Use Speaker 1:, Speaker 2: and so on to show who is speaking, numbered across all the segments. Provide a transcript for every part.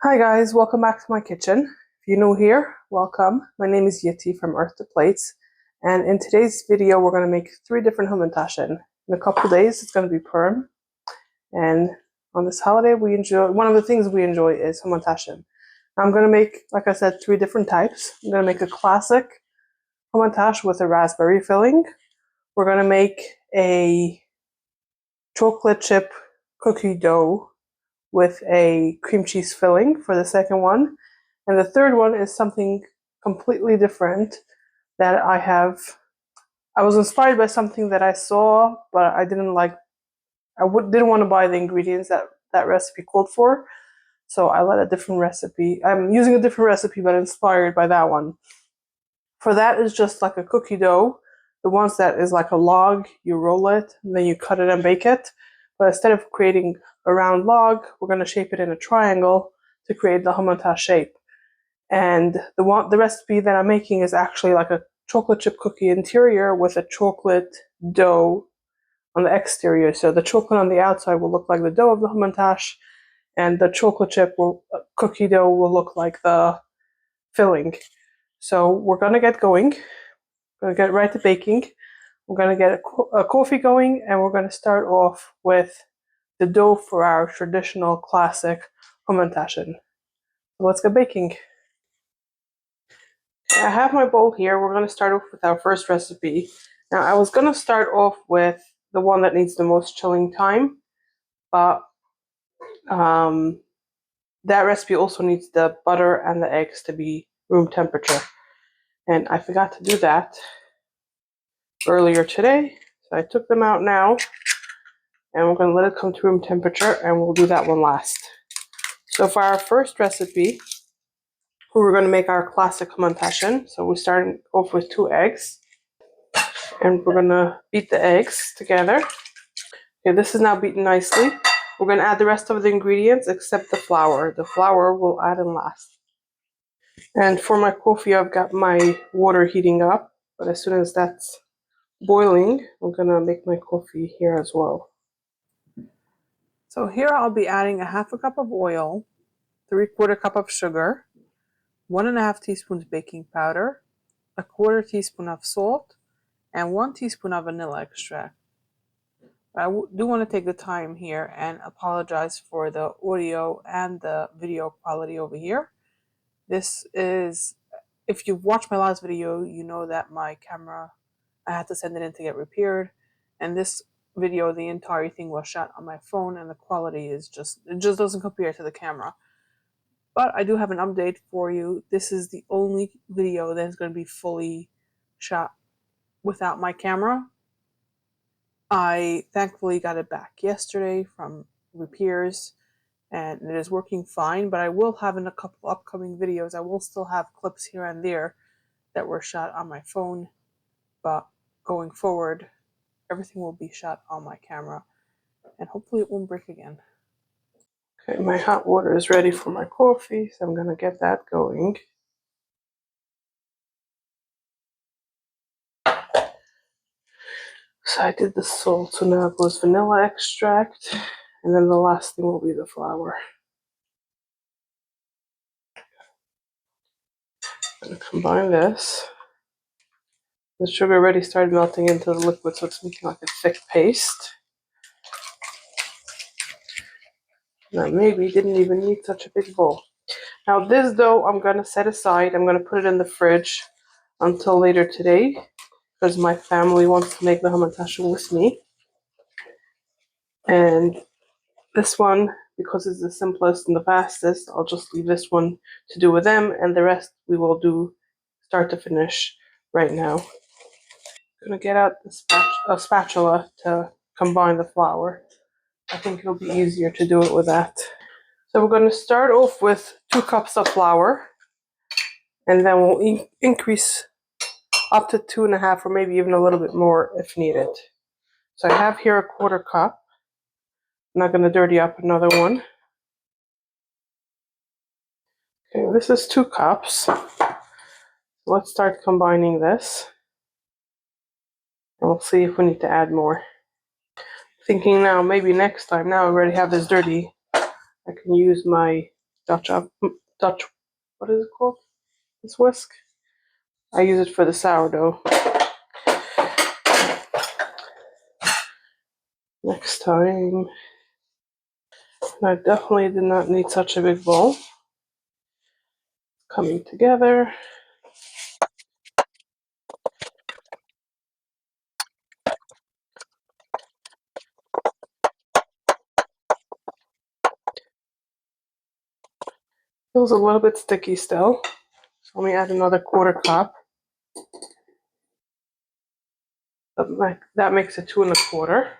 Speaker 1: Hi guys, welcome back to my kitchen. If you're new here, welcome. My name is Yeti from Earth to Plates, and in today's video we're going to make 3 different Hamantaschen. In a couple days it's going to be Purim, and on this holiday one of the things we enjoy is Hamantaschen. I'm going to make, like I said, 3 different types. I'm going to make a classic Hamantash with a raspberry filling. We're going to make a chocolate chip cookie dough with a cream cheese filling for the second one. And the third one is something completely different that I was inspired by something that I saw, but I didn't like, didn't want to buy the ingredients that recipe called for. So I let a different recipe, I'm using a different recipe, but inspired by that one. For that is just like a cookie dough. The ones that is like a log, you roll it, and then you cut it and bake it. But instead of creating a round log, we're going to shape it in a triangle to create the hamantash shape. And the recipe that I'm making is actually like a chocolate chip cookie interior with a chocolate dough on the exterior. So the chocolate on the outside will look like the dough of the hamantash, and the chocolate chip cookie dough will look like the filling. So we're gonna get going. We're gonna get right to baking. We're gonna get a coffee going, and we're gonna start off with the dough for our traditional classic hamantaschen. So let's get baking. I have my bowl here. We're going to start off with our first recipe. Now, I was going to start off with the one that needs the most chilling time, but that recipe also needs the butter and the eggs to be room temperature. And I forgot to do that earlier today, so I took them out now, and we're going to let it come to room temperature, and we'll do that one last. So for our first recipe, we're going to make our classic hamantaschen. So we're starting off with 2 eggs. And we're gonna beat the eggs together. Okay, this is now beaten nicely. We're gonna add the rest of the ingredients except the flour. The flour we'll add in last. And for my coffee, I've got my water heating up, but as soon as that's boiling, I'm gonna make my coffee here as well. So here I'll be adding a 1/2 cup of oil, 3/4 cup of sugar, 1½ teaspoons baking powder, 1/4 teaspoon of salt, and 1 teaspoon of vanilla extract. I do want to take the time here and apologize for the audio and the video quality over here. This is, if you've watched my last video, you know that my camera, I had to send it in to get repaired. And this video, the entire thing was shot on my phone, and the quality is it just doesn't compare to the camera. But I do have an update for you. This is the only video that is going to be fully shot without my camera. I thankfully got it back yesterday from repairs, and it is working fine, but I will have in a couple upcoming videos, I will still have clips here and there that were shot on my phone, but going forward, everything will be shot on my camera, and hopefully it won't break again. Okay, my hot water is ready for my coffee, so I'm gonna get that going. So I did the salt, so now it goes vanilla extract, and then the last thing will be the flour. I'm gonna combine this. The sugar already started melting into the liquid, so it's making like a thick paste. Now maybe didn't even need such a big bowl. Now this dough I'm gonna set aside. I'm gonna put it in the fridge until later today, because my family wants to make the hamantaschen with me. And this one, because it's the simplest and the fastest, I'll just leave this one to do with them, and the rest we will do start to finish right now. I'm gonna get out a spatula to combine the flour. I think it'll be easier to do it with that. So we're going to start off with 2 cups of flour, and then we'll increase up to 2½ or maybe even a little bit more if needed. So I have here 1/4 cup. I'm not going to dirty up another one. Okay, this is 2 cups. Let's start combining this, and we'll see if we need to add more. Thinking now, maybe next time, now I already have this dirty, I can use my Dutch, what is it called? This whisk. I use it for the sourdough. Next time. I definitely did not need such a big bowl. Coming together. Feels a little bit sticky still. So let me add another quarter cup. That makes it 2 1/4.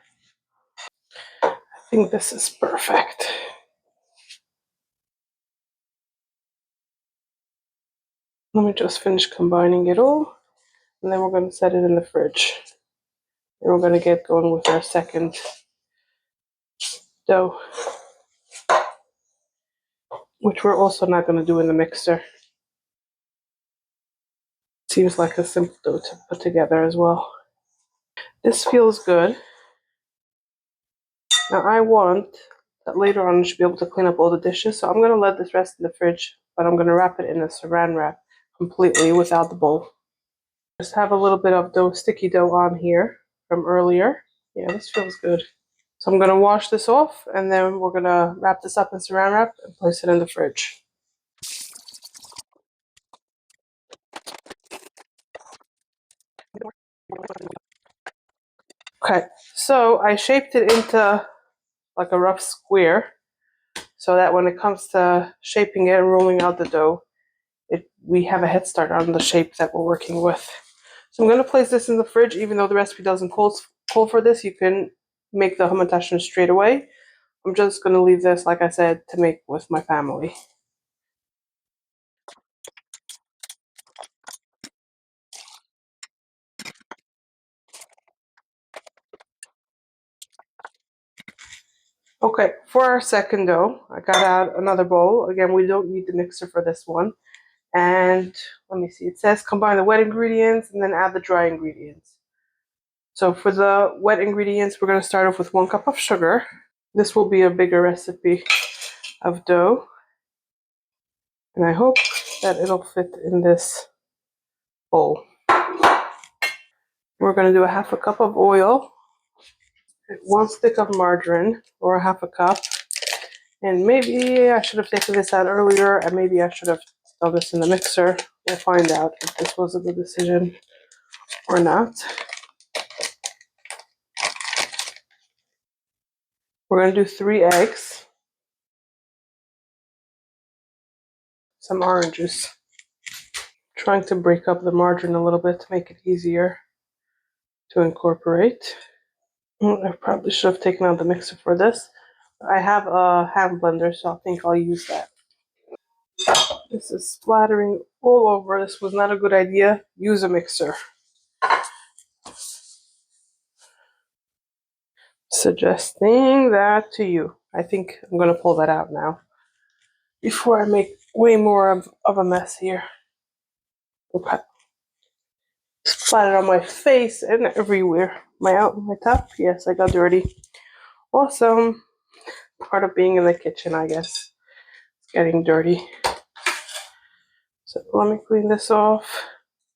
Speaker 1: I think this is perfect. Let me just finish combining it all, and then we're going to set it in the fridge. And we're going to get going with our second dough, which we're also not going to do in the mixer. Seems like a simple dough to put together as well. This feels good. Now I want that later on I should be able to clean up all the dishes, so I'm going to let this rest in the fridge, but I'm going to wrap it in a saran wrap completely without the bowl. Just have a little bit of sticky dough on here from earlier. Yeah, this feels good. So I'm going to wash this off, and then we're going to wrap this up in saran wrap and place it in the fridge. Okay, so I shaped it into like a rough square so that when it comes to shaping it and rolling out the dough, we have a head start on the shape that we're working with. So I'm going to place this in the fridge. Even though the recipe doesn't call for this, you can make the hamantaschen straight away. I'm just going to leave this, like I said, to make with my family. Okay, for our second dough, I got out another bowl. Again, we don't need the mixer for this one. And let me see, it says combine the wet ingredients and then add the dry ingredients. So for the wet ingredients, we're going to start off with 1 cup of sugar. This will be a bigger recipe of dough. And I hope that it'll fit in this bowl. We're going to do a 1/2 cup of oil, 1 stick of margarine, or a 1/2 cup. And maybe I should have taken this out earlier, and maybe I should have done this in the mixer. We'll find out if this was a good decision or not. We're going to do 3 eggs, some orange juice. Trying to break up the margarine a little bit to make it easier to incorporate. I probably should have taken out the mixer for this. I have a hand blender, so I think I'll use that. This is splattering all over. This was not a good idea. Use a mixer. Suggesting that to you. I think I'm going to pull that out now before I make way more of a mess here. Okay. Splattered on my face and everywhere. My top? Yes, I got dirty. Awesome. Part of being in the kitchen, I guess. It's getting dirty. So let me clean this off.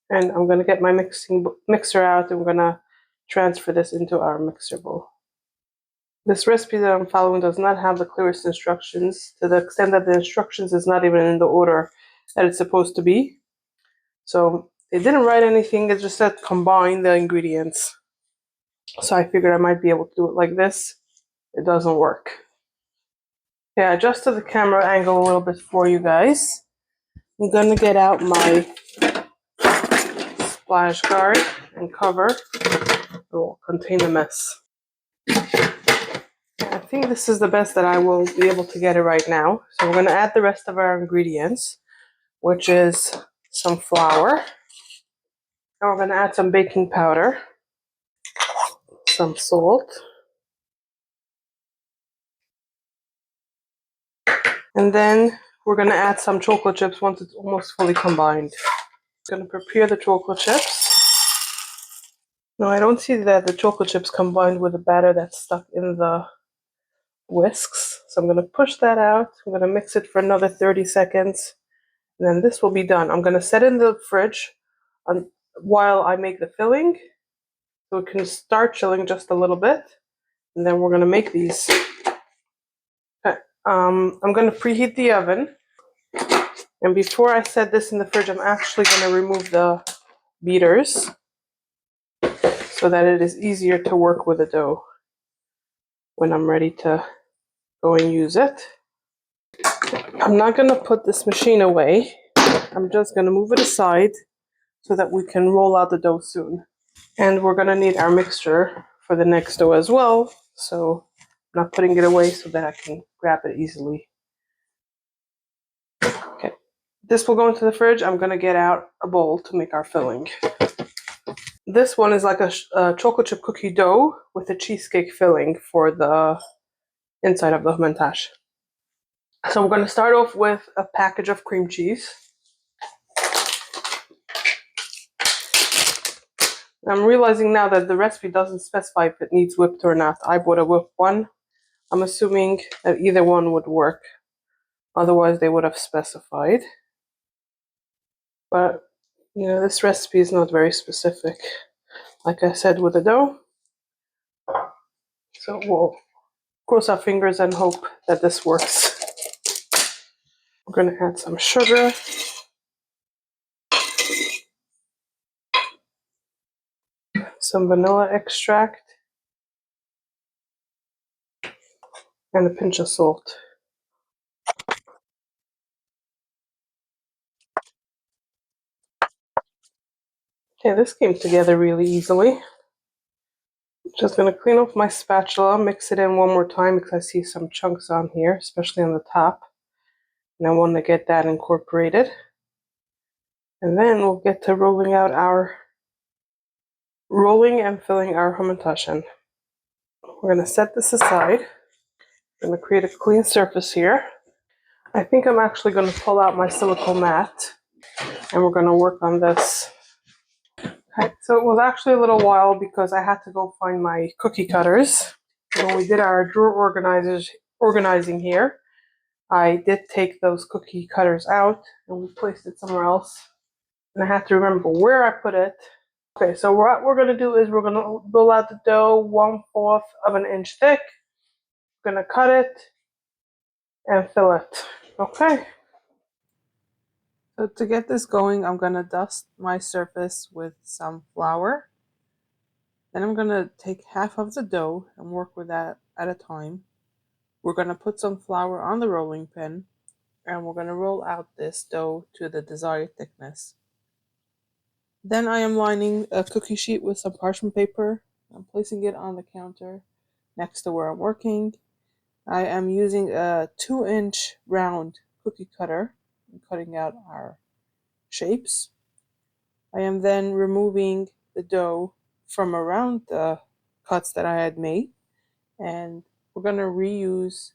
Speaker 1: And I'm going to get my mixer out, and we're going to transfer this into our mixer bowl. This recipe that I'm following does not have the clearest instructions, to the extent that the instructions is not even in the order that it's supposed to be. So they didn't write anything, it just said combine the ingredients. So I figured I might be able to do it like this. It doesn't work. Yeah, I adjusted the camera angle a little bit for you guys. I'm gonna get out my splash guard and cover. It will contain the mess. I think this is the best that I will be able to get it right now. So we're gonna add the rest of our ingredients, which is some flour. And we're gonna add some baking powder, some salt, and then we're gonna add some chocolate chips once it's almost fully combined. I'm gonna prepare the chocolate chips. No, I don't see that the chocolate chips combined with the batter that's stuck in the whisks. So I'm going to push that out. I'm going to mix it for another 30 seconds. And then this will be done. I'm going to set in the fridge while I make the filling. So it can start chilling just a little bit. And then we're going to make these. Okay. I'm going to preheat the oven. And before I set this in the fridge, I'm actually going to remove the beaters so that it is easier to work with the dough when I'm ready to go and use it. I'm not going to put this machine away. I'm just going to move it aside so that we can roll out the dough soon. And we're going to need our mixture for the next dough as well. So I'm not putting it away so that I can grab it easily. Okay, this will go into the fridge. I'm going to get out a bowl to make our filling. This one is like a chocolate chip cookie dough with a cheesecake filling for the inside of the hamantash. So we're going to start off with a package of cream cheese. I'm realizing now that the recipe doesn't specify if it needs whipped or not. I bought a whipped one. I'm assuming that either one would work. Otherwise, they would have specified. But, this recipe is not very specific, like I said, with the dough. So we'll cross our fingers and hope that this works. We're going to add some sugar. Some vanilla extract. And a pinch of salt. Okay, this came together really easily. Just going to clean off my spatula, mix it in one more time because I see some chunks on here, especially on the top. And I want to get that incorporated. And then we'll get to rolling and filling our hamantaschen. We're going to set this aside. I'm going to create a clean surface here. I think I'm actually going to pull out my silicone mat and we're going to work on this. Okay, so it was actually a little while because I had to go find my cookie cutters. When we did our drawer organizing here, I did take those cookie cutters out and we placed it somewhere else. And I had to remember where I put it. Okay, so what we're going to do is we're going to roll out the dough 1/4 of an inch thick. We're going to cut it and fill it. Okay. So to get this going, I'm going to dust my surface with some flour. Then I'm going to take half of the dough and work with that at a time. We're going to put some flour on the rolling pin and we're going to roll out this dough to the desired thickness. Then I am lining a cookie sheet with some parchment paper. I'm placing it on the counter next to where I'm working. I am using a 2-inch round cookie cutter and cutting out our shapes. I am then removing the dough from around the cuts that I had made, and we're going to reuse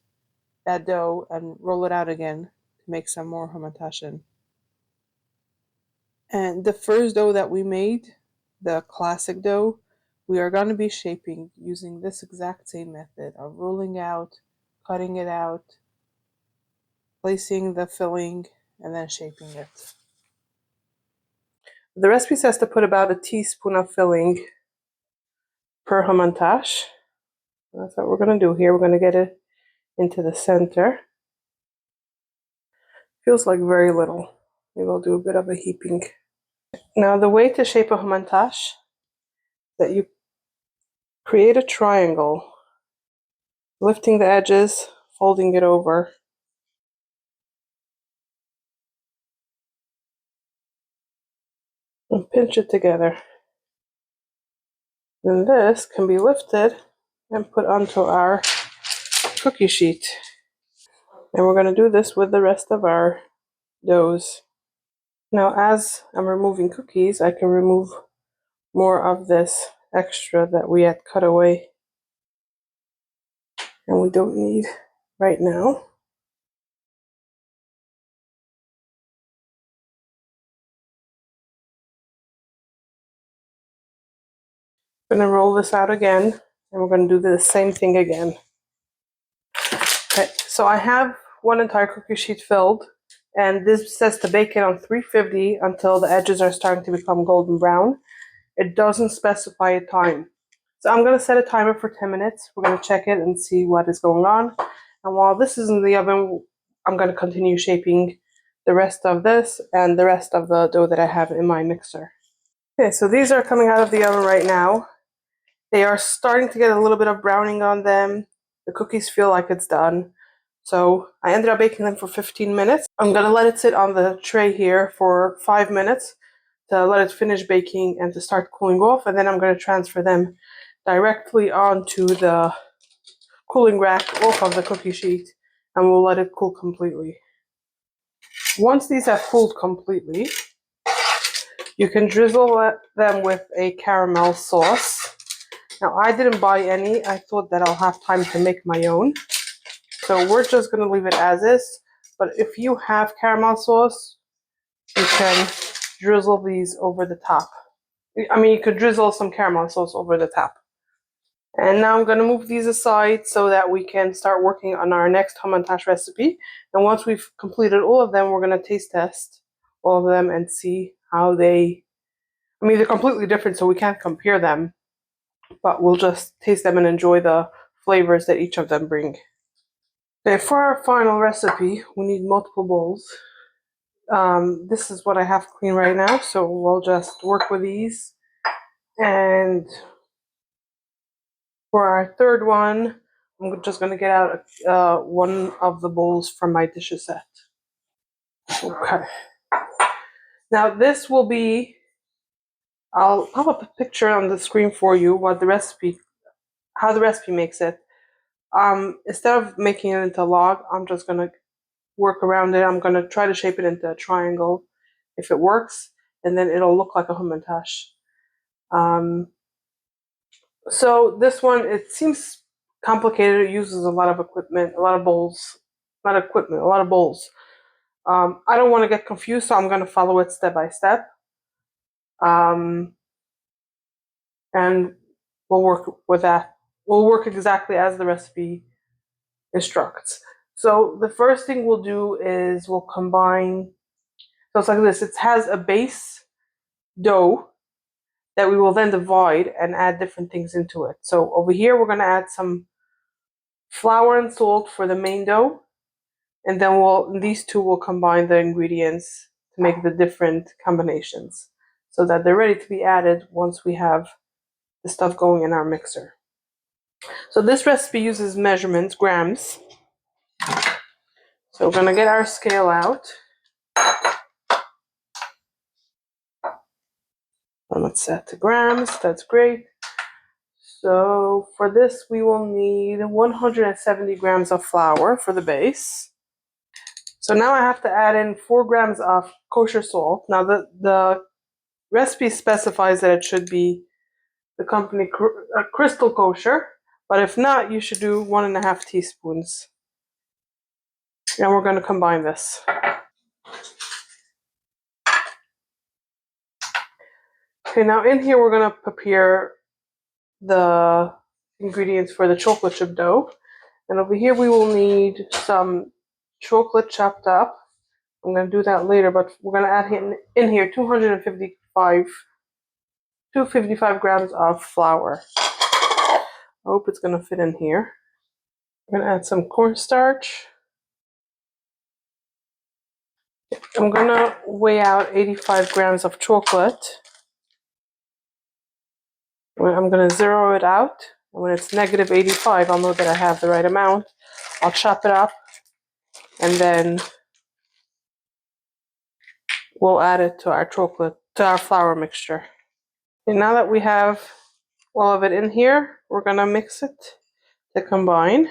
Speaker 1: that dough and roll it out again to make some more hamantaschen. And the first dough that we made, the classic dough, we are going to be shaping using this exact same method of rolling out, cutting it out, placing the filling, and then shaping it. The recipe says to put about a teaspoon of filling per hamantash. That's what we're going to do here. We're going to get it into the center. Feels like very little. Maybe I'll do a bit of a heaping. Now the way to shape a hamantash is that you create a triangle, lifting the edges, folding it over, and pinch it together. Then this can be lifted and put onto our cookie sheet. And we're going to do this with the rest of our doughs. Now as I'm removing cookies, I can remove more of this extra that we had cut away and we don't need right now. I'm going to roll this out again and we're going to do the same thing again. So I have one entire cookie sheet filled, and this says to bake it on 350 until the edges are starting to become golden brown. It doesn't specify a time. So I'm going to set a timer for 10 minutes. We're going to check it and see what is going on. And while this is in the oven, I'm going to continue shaping the rest of this and the rest of the dough that I have in my mixer. Okay, so these are coming out of the oven right now. They are starting to get a little bit of browning on them. The cookies feel like it's done. So I ended up baking them for 15 minutes. I'm going to let it sit on the tray here for 5 minutes to let it finish baking and to start cooling off. And then I'm going to transfer them directly onto the cooling rack off of the cookie sheet, and we'll let it cool completely. Once these have cooled completely, you can drizzle them with a caramel sauce. Now, I didn't buy any. I thought that I'll have time to make my own. So we're just going to leave it as is. But if you have caramel sauce, you can drizzle these over the top. I mean, you could drizzle some caramel sauce over the top. And now I'm going to move these aside so that we can start working on our next hamantash recipe. And once we've completed all of them, we're going to taste test all of them and see how they... I mean, they're completely different, so we can't compare them. But we'll just taste them and enjoy the flavors that each of them bring. Okay, for our final recipe, we need multiple bowls. This is what I have clean right now, so we'll just work with these. And for our third one, I'm just going to get out one of the bowls from my dishes set. Okay. Now this will be, I'll pop up a picture on the screen for you what the recipe, how the recipe makes it. Instead of making it into a log, I'm just going to work around it. I'm going to try to shape it into a triangle if it works, and then it'll look like a hamantash. So this one, it seems complicated. It uses a lot of equipment, a lot of bowls. Not equipment, a lot of bowls. I don't want to get confused, so I'm going to follow it step by step. And we'll work with that. We'll work exactly as the recipe instructs. So the first thing we'll do is we'll combine, so it's like this. It has a base dough that we will then divide and add different things into it. So over here, we're going to add some flour and salt for the main dough. And then these two will combine the ingredients to make the different combinations so that they're ready to be added once we have the stuff going in our mixer. So this recipe uses measurements, grams. So we're going to get our scale out. And let's set to grams. That's great. So for this, we will need 170 grams of flour for the base. So now I have to add in 4 grams of kosher salt. Now the recipe specifies that it should be the company Crystal Kosher, but if not, you should do 1.5 teaspoons. And we're going to combine this. Okay, now in here we're going to prepare the ingredients for the chocolate chip dough. And over here we will need some chocolate chopped up. I'm going to do that later, but we're going to add in here 255 grams of flour. I hope it's going to fit in here. I'm going to add some cornstarch. I'm going to weigh out 85 grams of chocolate. I'm going to zero it out. And when it's negative 85, I'll know that I have the right amount. I'll chop it up, and then we'll add it to our flour mixture. And now that we have all of it in here, we're going to mix it to combine.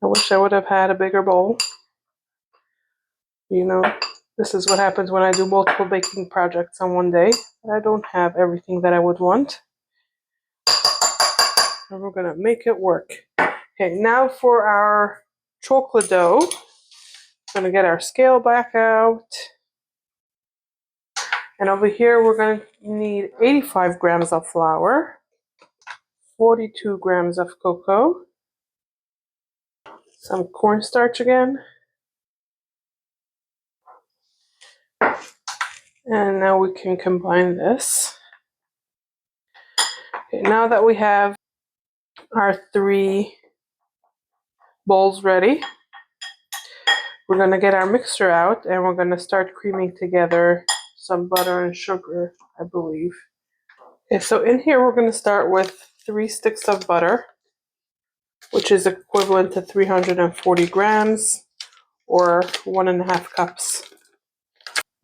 Speaker 1: I wish I would have had a bigger bowl. You know, this is what happens when I do multiple baking projects on one day. I don't have everything that I would want. And we're going to make it work. Okay, now for our chocolate dough, we're going to get our scale back out. And over here, we're going to need 85 grams of flour, 42 grams of cocoa, some cornstarch again. And now we can combine this. Okay, now that we have our 3 bowls ready, we're going to get our mixture out and we're going to start creaming together some butter and sugar, I believe. Okay, so in here we're going to start with 3 sticks of butter, which is equivalent to 340 grams or 1.5 cups.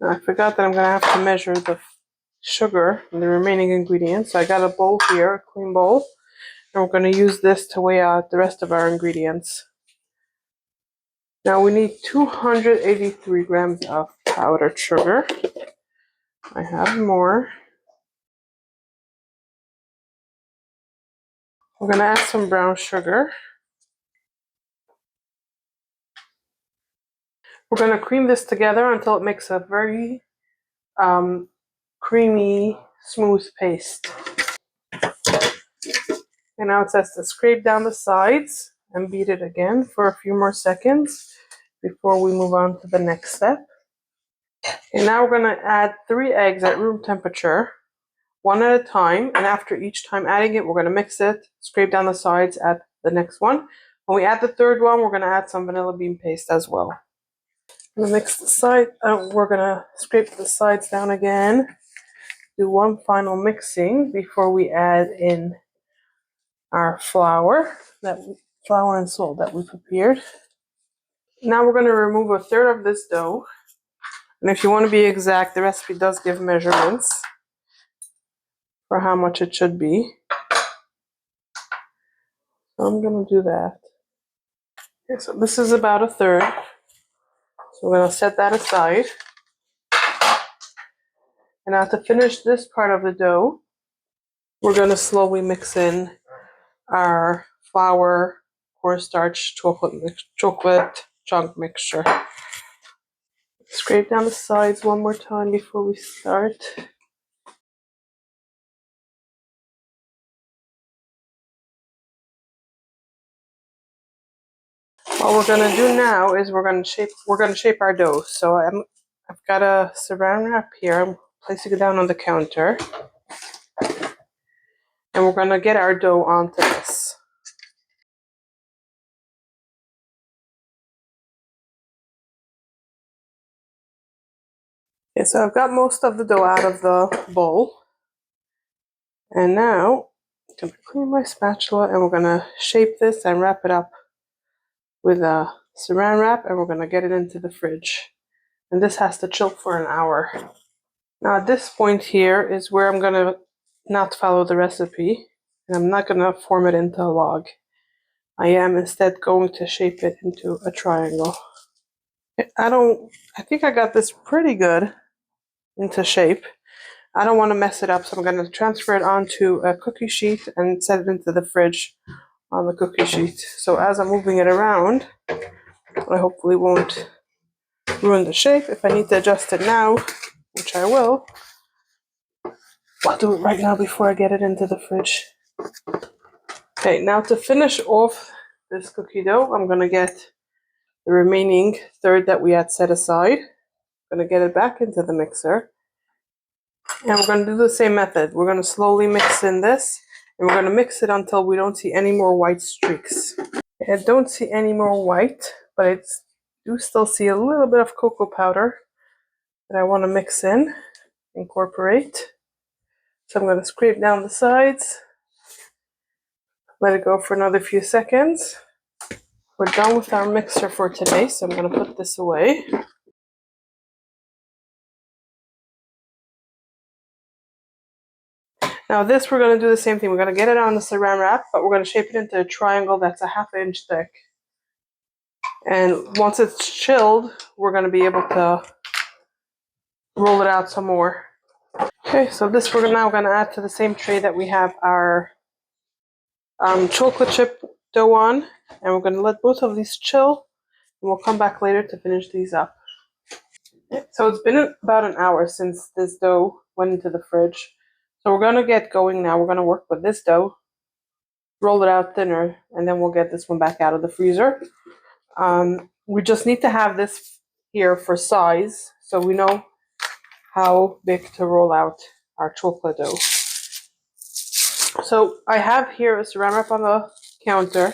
Speaker 1: Now I forgot that I'm going to have to measure the sugar and the remaining ingredients. So I got a bowl here, a clean bowl, and we're going to use this to weigh out the rest of our ingredients. Now we need 283 grams of powdered sugar. I have more. We're going to add some brown sugar. We're going to cream this together until it makes a very creamy, smooth paste. And now it says to scrape down the sides and beat it again for a few more seconds before we move on to the next step. And now we're going to add 3 eggs at room temperature, 1 at a time. And after each time adding it, we're going to mix it, scrape down the sides, add the next one. When we add the 3rd one, we're going to add some vanilla bean paste as well. We're going to mix the side. We're going to scrape the sides down again. Do one final mixing before we add in our flour and salt that we prepared. Now we're going to remove a 1/3 of this dough. And if you want to be exact, the recipe does give measurements for how much it should be. So I'm going to do that. Okay, so this is about a 1/3. So we're going to set that aside. And now to finish this part of the dough, we're going to slowly mix in our flour, cornstarch, chocolate chunk mixture. Scrape down the sides one more time before we start. What we're going to do now is we're going to shape our dough. So I've got a saran wrap here. I'm placing it down on the counter. And we're going to get our dough onto this. Okay, so I've got most of the dough out of the bowl. And now I'm going to clean my spatula and we're going to shape this and wrap it up with a saran wrap and we're going to get it into the fridge. And this has to chill for an hour. Now at this point here is where I'm going to not follow the recipe. And I'm not going to form it into a log. I am instead going to shape it into a triangle. I think I got this pretty good into shape. I don't want to mess it up, so I'm going to transfer it onto a cookie sheet and set it into the fridge on the cookie sheet. So as I'm moving it around, I hopefully won't ruin the shape. If I need to adjust it now, which I will, I'll do it right now before I get it into the fridge. Okay, now to finish off this cookie dough, I'm going to get the remaining 1/3 that we had set aside. I'm going to get it back into the mixer. And we're going to do the same method. We're going to slowly mix in this. And we're going to mix it until we don't see any more white streaks. I don't see any more white, but I do still see a little bit of cocoa powder that I want to mix in, incorporate. So I'm going to scrape down the sides. Let it go for another few seconds. We're done with our mixer for today, so I'm going to put this away. Now this, we're going to do the same thing. We're going to get it on the saran wrap, but we're going to shape it into a triangle that's a 1/2 inch thick. And once it's chilled, we're going to be able to roll it out some more. Okay, so this we're now going to add to the same tray that we have our chocolate chip dough on. And we're going to let both of these chill. And we'll come back later to finish these up. So it's been about an hour since this dough went into the fridge. So we're going to get going now. We're going to work with this dough, roll it out thinner, and then we'll get this one back out of the freezer. We just need to have this here for size so we know how big to roll out our chocolate dough. So I have here a saran wrap on the counter,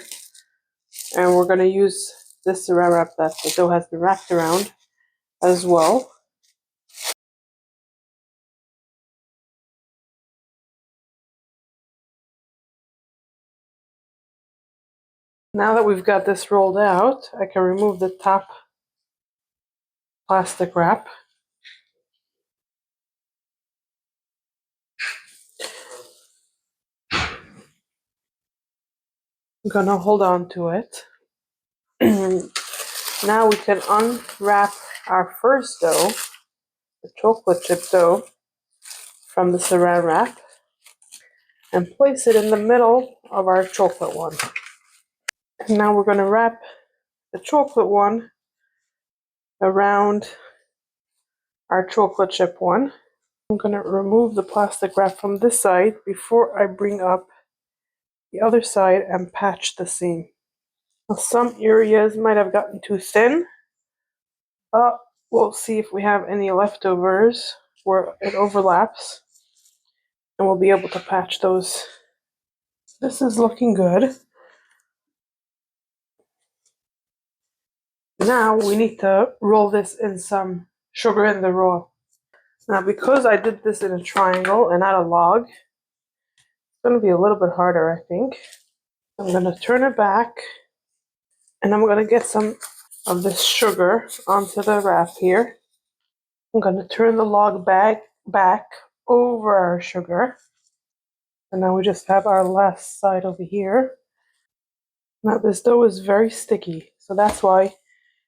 Speaker 1: and we're going to use this saran wrap that the dough has been wrapped around as well. Now that we've got this rolled out, I can remove the top plastic wrap. I'm going to hold on to it. Now we can unwrap our first dough, the chocolate chip dough, from the saran wrap and place it in the middle of our chocolate one. And now we're going to wrap the chocolate one around our chocolate chip one. I'm going to remove the plastic wrap from this side before I bring up the other side and patch the seam. Now, some areas might have gotten too thin, but we'll see if we have any leftovers where it overlaps, and we'll be able to patch those. This is looking good. Now we need to roll this in some sugar in the roll. Now, because I did this in a triangle and not a log, it's going to be a little bit harder, I think. I'm going to turn it back, and I'm going to get some of this sugar onto the wrap here. I'm going to turn the log back over our sugar. And now we just have our last side over here. Now this dough is very sticky, so that's why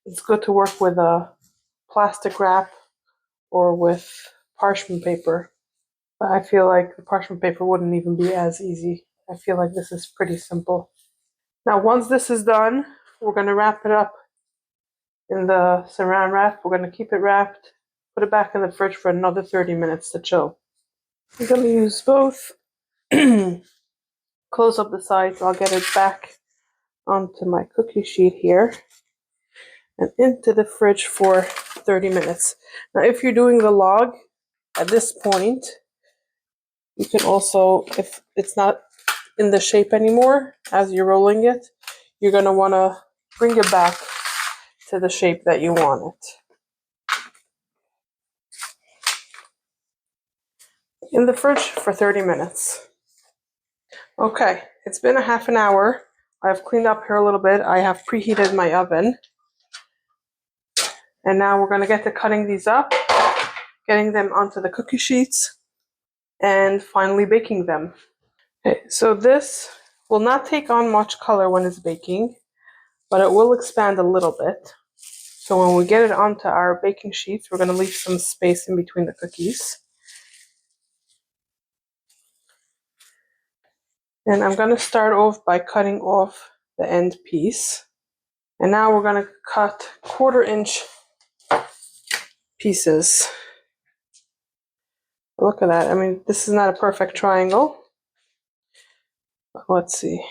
Speaker 1: it's good to work with a plastic wrap or with parchment paper. But I feel like the parchment paper wouldn't even be as easy. I feel like this is pretty simple. Now once this is done, we're going to wrap it up in the saran wrap. We're going to keep it wrapped, put it back in the fridge for another 30 minutes to chill. I'm going to use both. Close up the sides. I'll get it back onto my cookie sheet here and into the fridge for 30 minutes. Now, if you're doing the log at this point, you can also, if it's not in the shape anymore as you're rolling it, you're going to want to bring it back to the shape that you want it. In the fridge for 30 minutes. Okay, it's been a half an hour. I've cleaned up here a little bit. I have preheated my oven. And now we're going to get to cutting these up, getting them onto the cookie sheets, and finally baking them. Okay, so this will not take on much color when it's baking, but it will expand a little bit. So when we get it onto our baking sheets, we're going to leave some space in between the cookies. And I'm going to start off by cutting off the end piece. And now we're going to cut 1/4-inch pieces. Look at that. I mean, this is not a perfect triangle. But let's see.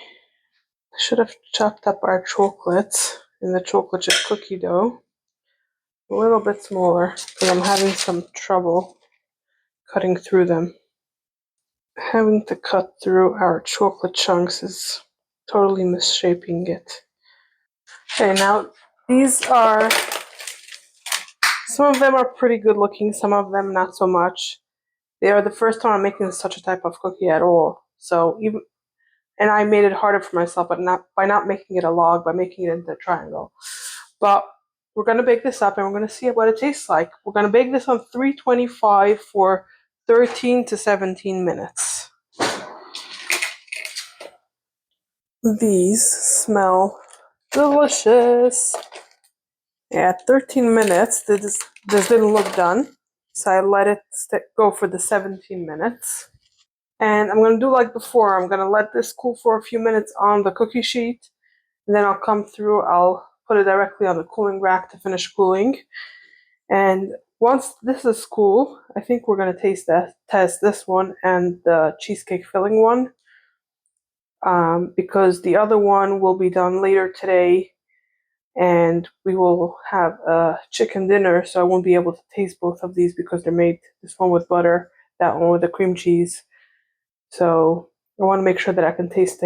Speaker 1: I should have chopped up our chocolates in the chocolate chip cookie dough a little bit smaller because I'm having some trouble cutting through them. Having to cut through our chocolate chunks is totally misshaping it. Okay, now these are, some of them are pretty good looking, some of them not so much. They are the first time I'm making such a type of cookie at all. So even, and I made it harder for myself, but not by not making it a log, by making it into a triangle. But we're going to bake this up and we're going to see what it tastes like. We're going to bake this on 325 for 13 to 17 minutes. These smell delicious. Yeah, at 13 minutes, this didn't look done. So I let it go for the 17 minutes. And I'm going to do like before. I'm going to let this cool for a few minutes on the cookie sheet. And then I'll come through, I'll put it directly on the cooling rack to finish cooling. And once this is cool, I think we're going to test this one and the cheesecake filling one. Because the other one will be done later today. and we will have a chicken dinner, so I won't be able to taste both of these because they're made, this one with butter, that one with the cream cheese. So I want to make sure that I can taste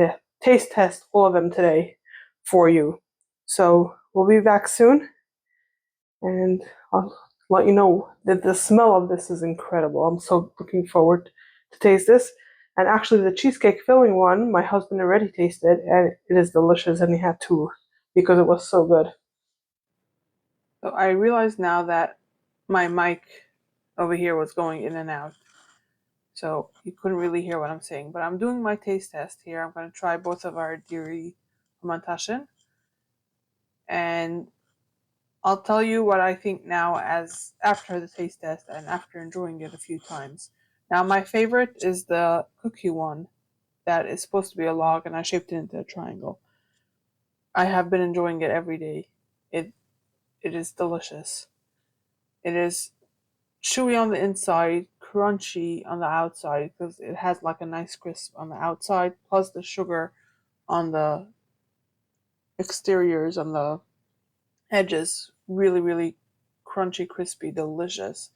Speaker 1: test all of them today for you. So we'll be back soon, and I'll let you know that the smell of this is incredible. I'm so looking forward to taste this. And actually, the cheesecake filling one, my husband already tasted, and it is delicious, and he had two because it was so good. So I realize now that my mic over here was going in and out, so you couldn't really hear what I'm saying. But I'm doing my taste test here. I'm going to try both of our dairy Hamantaschen, and I'll tell you what I think now as after the taste test and after enjoying it a few times. Now my favorite is the cookie one that is supposed to be a log, and I shaped it into a triangle. I have been enjoying it every day. It is delicious. It is chewy on the inside, crunchy on the outside because it has like a nice crisp on the outside, plus the sugar on the exteriors, on the edges. Really, really crunchy, crispy, delicious.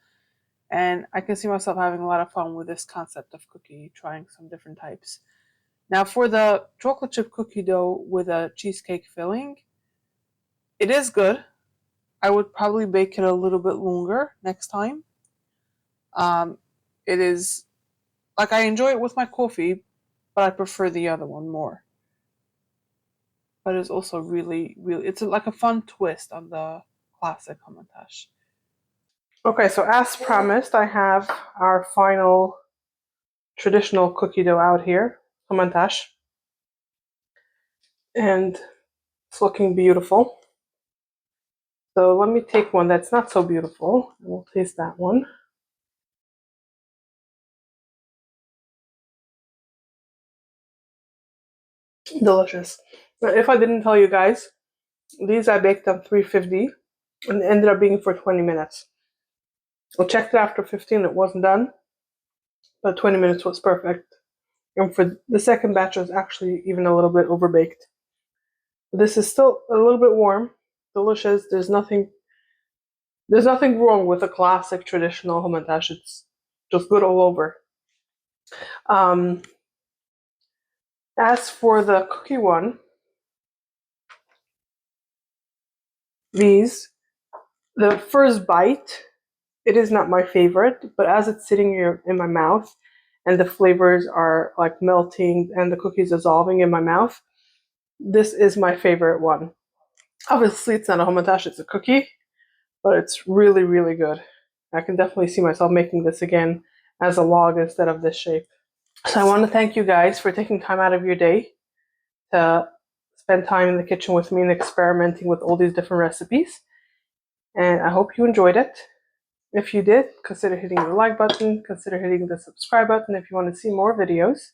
Speaker 1: And I can see myself having a lot of fun with this concept of cookie, trying some different types. Now, for the chocolate chip cookie dough with a cheesecake filling, it is good. I would probably bake it a little bit longer next time. It is like I enjoy it with my coffee, but I prefer the other one more. But it's also really, really, it's like a fun twist on the classic hamantash. Okay, so as promised, I have our final traditional cookie dough out here, hamantash, and it's looking beautiful. So let me take one that's not so beautiful, and we'll taste that one. Delicious. If I didn't tell you guys, these I baked on 350 and ended up being for 20 minutes. I checked it after 15, it wasn't done, but 20 minutes was perfect. And for the second batch, it was actually even a little bit overbaked. This is still a little bit warm, delicious. There's nothing wrong with a classic traditional hamantash. It's just good all over. As for the cookie one, the first bite, it is not my favorite, but as it's sitting here in my mouth and the flavors are like melting and the cookies dissolving in my mouth, this is my favorite one. Obviously, it's not a hamantash, it's a cookie, but it's really, really good. I can definitely see myself making this again as a log instead of this shape. So I want to thank you guys for taking time out of your day to spend time in the kitchen with me and experimenting with all these different recipes. And I hope you enjoyed it. If you did, consider hitting the like button, consider hitting the subscribe button if you want to see more videos.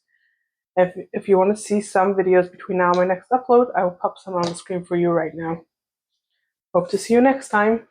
Speaker 1: If you want to see some videos between now and my next upload, I will pop some on the screen for you right now. Hope to see you next time.